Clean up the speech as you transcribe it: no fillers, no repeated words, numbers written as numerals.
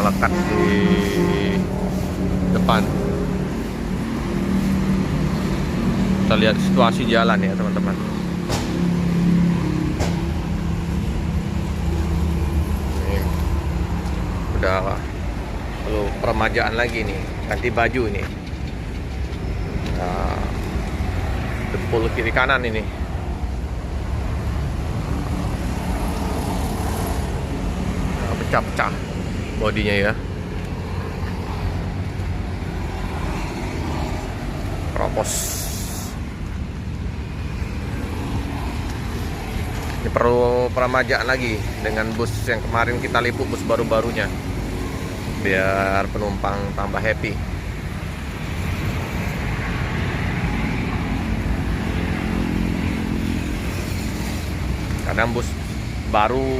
melekat di depan. Kita lihat situasi jalan ya teman-teman. Ini udah perlu peremajaan lagi nih, ganti baju nih. Nah, dempul kiri kanan ini. Nah, pecah-pecah bodinya ya. Keropos. Ini perlu peremajaan lagi dengan bus yang kemarin kita liput, bus baru-barunya, biar penumpang tambah happy. Kadang bus baru